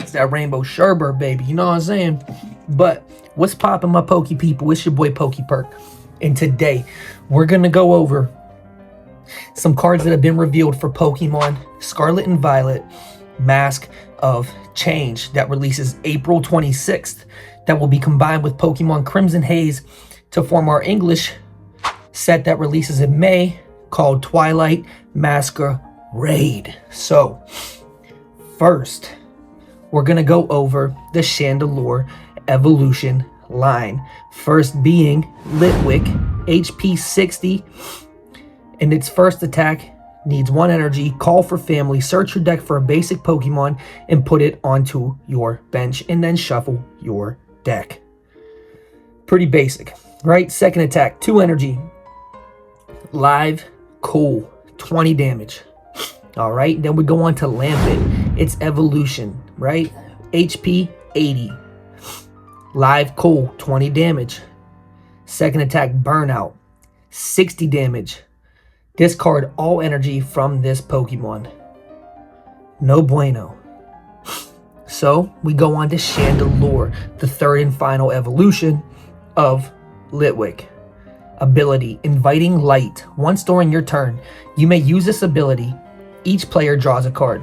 It's that rainbow sherbet, baby. You know what I'm saying? But what's poppin', my Poke people? It's your boy PokePerk. And today, we're going to go over some cards that have been revealed for Pokemon Scarlet and Violet Mask of Change that releases April 26th. That will be combined with Pokemon Crimson Haze to form our English set that releases in May called Twilight Masquerade. So, first, we're going to go over the Chandelure evolution line. First being Litwick, HP 60, and its first attack needs 1 energy. Call for family, search your deck for a basic Pokemon and put it onto your bench, and then shuffle your deck. Pretty basic, right? Second attack, 2 energy. Live, cool, 20 damage. All right, then we go on to Lampent. Its evolution, right? HP 80. Live, cool, 20 damage. Second attack, Burnout, 60 damage. Discard all energy from this Pokemon. No bueno. So, we go on to Chandelure, the third and final evolution of Litwick. Ability, Inviting Light. Once during your turn, you may use this ability. Each player draws a card.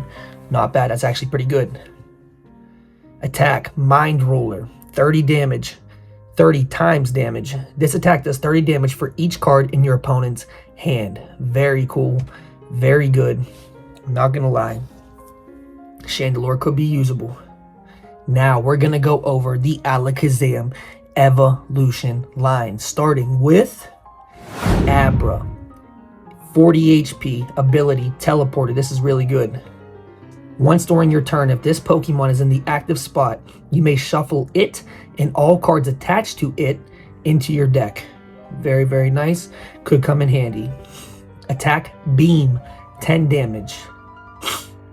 Not bad, that's actually pretty good. Attack, Mind Ruler, 30 damage. 30 times damage. This attack does 30 damage for each card in your opponent's hand. Very cool. Very good. I'm not gonna lie. Chandelure could be usable. Now we're gonna go over the Alakazam evolution line, starting with Abra. 40 HP, ability, teleported. This is really good. Once during your turn, if this Pokemon is in the active spot, you may shuffle it and all cards attached to it into your deck. Very, very nice. Could come in handy. Attack, Beam, 10 damage.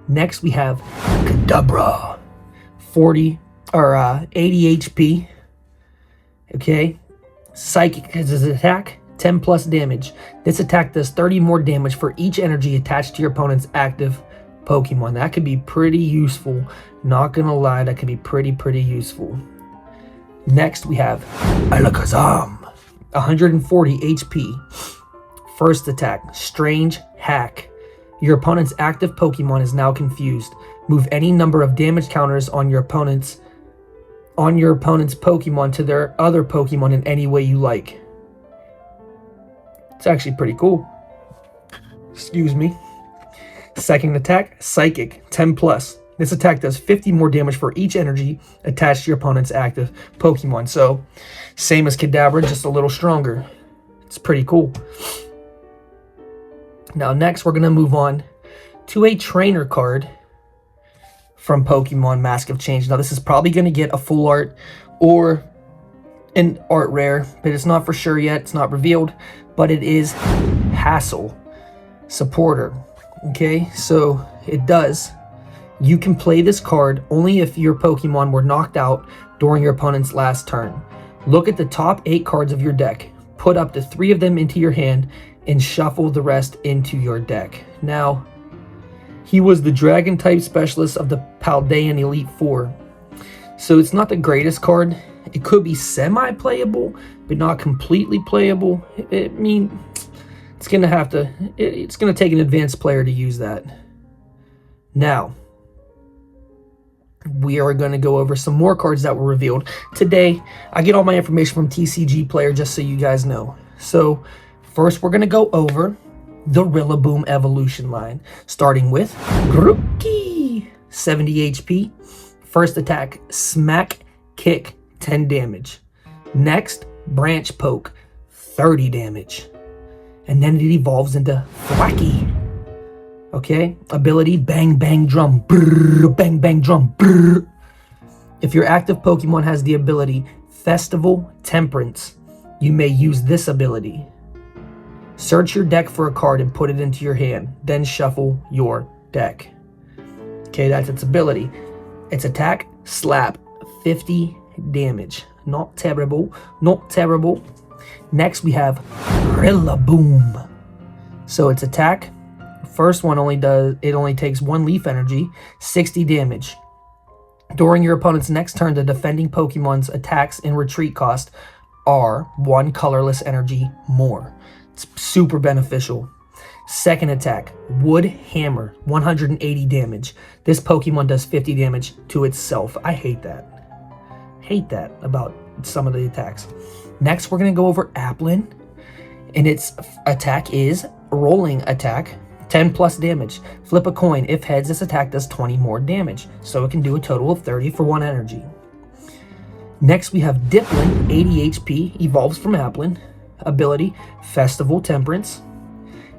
Next, we have Kadabra. 80 HP. Okay. Psychic has his attack, 10 plus damage. This attack does 30 more damage for each energy attached to your opponent's active Pokemon. That could be pretty useful. Not gonna lie, that could be pretty useful. Next, we have Alakazam. 140 HP. First attack, Strange Hack. Your opponent's active Pokemon is now confused. Move any number of damage counters on your opponent's Pokemon to their other Pokemon in any way you like. It's actually pretty cool. Excuse me. Second attack, Psychic, 10 plus. This attack does 50 more damage for each energy attached to your opponent's active Pokemon. So, same as Kadabra, just a little stronger. It's pretty cool. Now, next, we're going to move on to a trainer card from Pokemon Mask of Change. Now, this is probably going to get a full art or an art rare, but it's not for sure yet. It's not revealed, but it is Hassel, supporter. Okay, so it does. You can play this card only if your Pokemon were knocked out during your opponent's last turn. Look at the top 8 cards of your deck. Put up to 3 of them into your hand and shuffle the rest into your deck. Now, he was the Dragon type specialist of the Paldean Elite Four. So it's not the greatest card. It could be semi-playable, but not completely playable. It's gonna take an advanced player to use that. Now, we are going to go over some more cards that were revealed today. I get all my information from TCG Player, just so you guys know. So, first we're going to go over the Rillaboom evolution line, starting with Grookey, 70 HP. First attack, Smack Kick, 10 damage. Next, Branch Poke, 30 damage. And then it evolves into Thwacky. Okay, ability, Bang Bang Drum, brrr, Bang Bang Drum, brrr. If your active Pokemon has the ability Festival Temperance, you may use this ability. Search your deck for a card and put it into your hand, then shuffle your deck. Okay, that's its ability. Its attack, Slap, 50 damage. Not terrible, not terrible. Next we have Rillaboom. So its attack, first one only takes 1 leaf energy, 60 damage. During your opponent's next turn, the defending Pokemon's attacks and retreat cost are 1 colorless energy more. It's super beneficial. Second attack, Wood Hammer, 180 damage. This Pokemon does 50 damage to itself. I hate that. Hate that about some of the attacks. Next, we're going to go over Applin, and its attack is Rolling Attack, 10 plus damage. Flip a coin. If heads, this attack does 20 more damage, so it can do a total of 30 for 1 energy. Next, we have Diplin, 80 HP, evolves from Applin. Ability, Festival Temperance.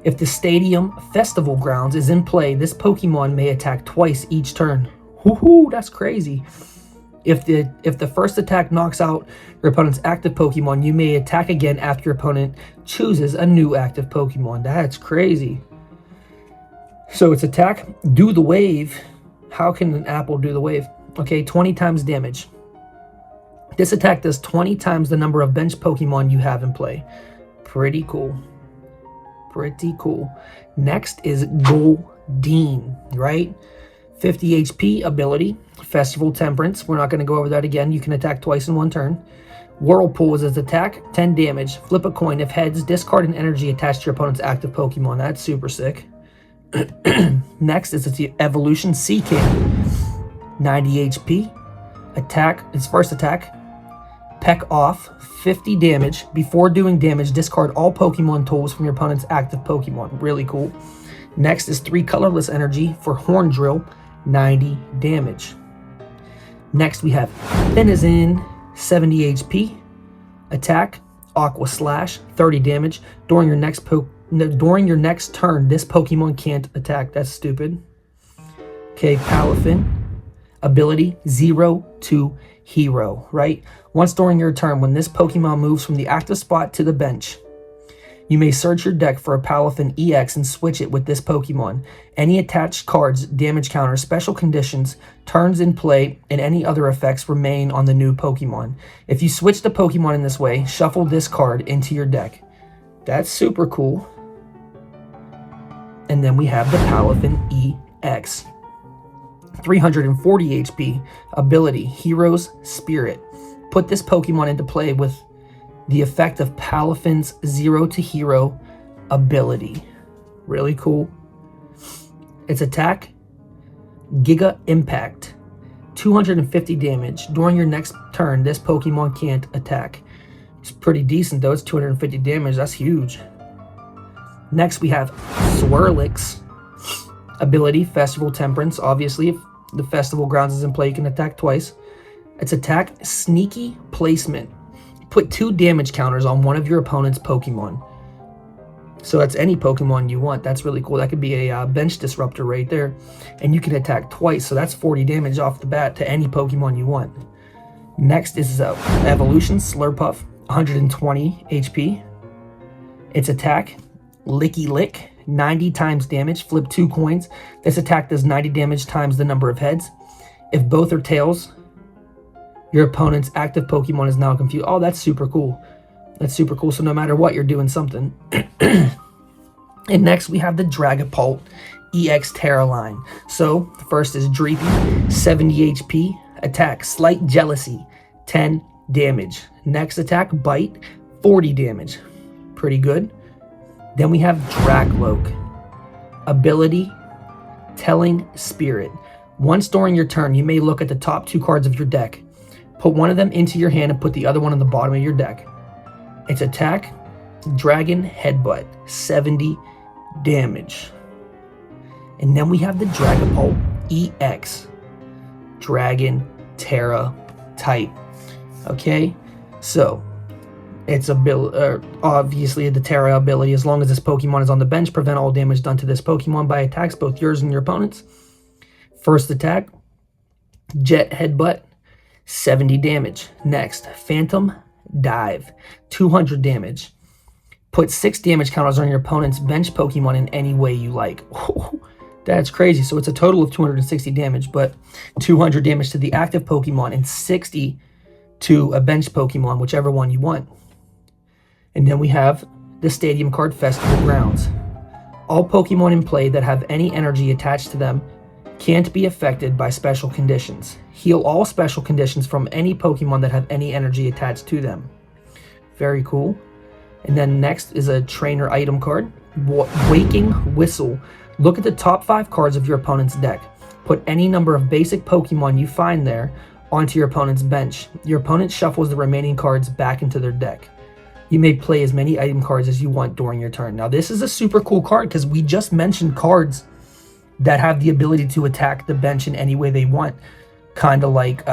If the Stadium Festival Grounds is in play, this Pokemon may attack twice each turn. Woohoo, that's crazy. If the first attack knocks out your opponent's active Pokemon, you may attack again after your opponent chooses a new active Pokemon. That's crazy. So its attack, do the wave. How can an apple do the wave? Okay, 20 times damage. This attack does 20 times the number of bench Pokemon you have in play. Pretty cool. Pretty cool. Next is Goldeen, right? 50 HP ability, Festival Temperance. We're not going to go over that again. You can attack twice in 1 turn. Whirlpool is its attack, 10 damage. Flip a coin. If heads, discard an energy attached to your opponent's active Pokemon. That's super sick. Next is its Evolution Seaking, 90 HP. Attack, its first attack, Peck Off, 50 damage. Before doing damage, discard all Pokemon tools from your opponent's active Pokemon. Really cool. Next is 3 colorless energy for Horn Drill, 90 damage. Next we have Denizen, 70 HP. Attack, Aqua Slash, 30 damage. During your next turn, this Pokemon can't attack. That's stupid. Okay, Palafin. Ability, 0 to Hero, right? Once during your turn, when this Pokemon moves from the active spot to the bench, you may search your deck for a Palafin EX and switch it with this Pokemon. Any attached cards, damage counters, special conditions, turns in play, and any other effects remain on the new Pokemon. If you switch the Pokemon in this way, shuffle this card into your deck. That's super cool. And then we have the Palafin EX. 340 HP. Ability, Hero's Spirit. Put this Pokemon into play with the effect of Palafin's 0 to Hero ability. Really cool. Its attack, Giga Impact. 250 damage. During your next turn, this Pokemon can't attack. It's pretty decent though. It's 250 damage. That's huge. Next we have Swirlix. Ability, Festival Temperance. Obviously, if the Festival Grounds is in play, you can attack twice. Its attack, Sneaky Placement. Put 2 damage counters on one of your opponent's Pokemon. So that's any Pokemon you want. That's really cool. That could be a bench disruptor right there. And you can attack twice, so that's 40 damage off the bat to any Pokemon you want. Next is Evolution Slurpuff, 120 HP. Its attack, Licky Lick, 90 times damage. Flip 2 coins. This attack does 90 damage times the number of heads. If both are tails, your opponent's active Pokemon is now confused. Oh, that's super cool. That's super cool. So no matter what, you're doing something. And next we have the Dragapult EX Terra line. So the first is Dreepy, 70 HP. Attack, Slight Jealousy, 10 damage. Next attack, Bite, 40 damage. Pretty good. Then we have Dragloak. Ability, Telling Spirit. Once during your turn, you may look at the top 2 cards of your deck. Put one of them into your hand and put the other one on the bottom of your deck. Its attack, Dragon Headbutt, 70 damage. And then we have the Dragapult EX, Dragon Terra type. Okay, so its ability, obviously the Terra ability, as long as this Pokemon is on the bench, prevent all damage done to this Pokemon by attacks, both yours and your opponent's. First attack, Jet Headbutt, 70 damage. Next, Phantom Dive, 200 damage. Put 6 damage counters on your opponent's bench Pokemon in any way you like. That's crazy. So it's a total of 260 damage, but 200 damage to the active Pokemon and 60 to a bench Pokemon, whichever one you want. And then we have the Stadium card, Festival Grounds. All Pokemon in play that have any energy attached to them Can't be affected by special conditions. Heal all special conditions from any Pokemon that have any energy attached to them. Very cool. And then next is a trainer item card. Waking Whistle. Look at the top 5 cards of your opponent's deck. Put any number of basic Pokemon you find there onto your opponent's bench. Your opponent shuffles the remaining cards back into their deck. You may play as many item cards as you want during your turn. Now this is a super cool card because we just mentioned cards that have the ability to attack the bench in any way they want. Kind of like,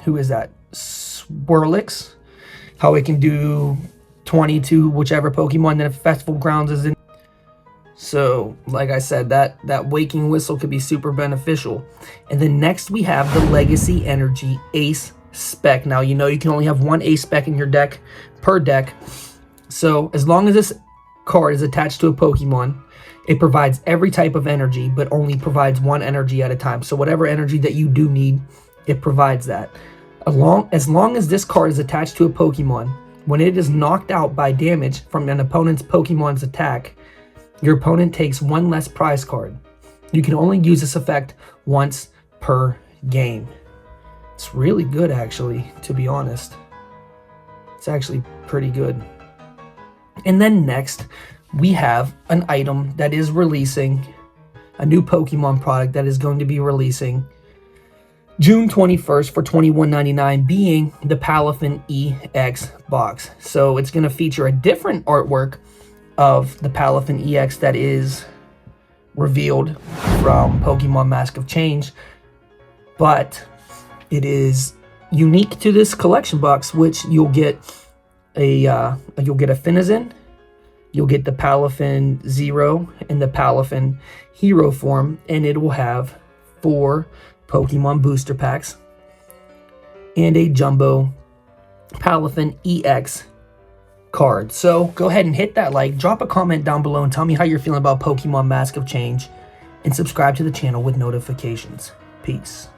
who is that? Swirlix. How it can do 20 to whichever Pokemon that Festival Grounds is in. So, like I said, that Waking Whistle could be super beneficial. And then next we have the Legacy Energy Ace Spec. Now, you know you can only have one Ace Spec in your deck per deck. So, as long as this card is attached to a Pokemon, it provides every type of energy, but only provides one energy at a time. So, whatever energy that you do need, it provides that. As long as this card is attached to a Pokemon, when it is knocked out by damage from an opponent's Pokemon's attack, your opponent takes one less prize card. You can only use this effect once per game. It's really good, actually, to be honest. It's actually pretty good. And then next, we have an item that is releasing, a new Pokemon product that is going to be releasing June 21st for $21.99, being the Palafin EX box. So it's going to feature a different artwork of the Palafin EX that is revealed from Pokemon Mask of Change, but it is unique to this collection box, which you'll get a Finizen, you'll get the Palafin Zero and the Palafin Hero form, and it will have 4 Pokemon booster packs and a jumbo Palafin EX card. So go ahead and hit that like, drop a comment down below and tell me how you're feeling about Pokemon Mask of Change, and subscribe to the channel with notifications. Peace.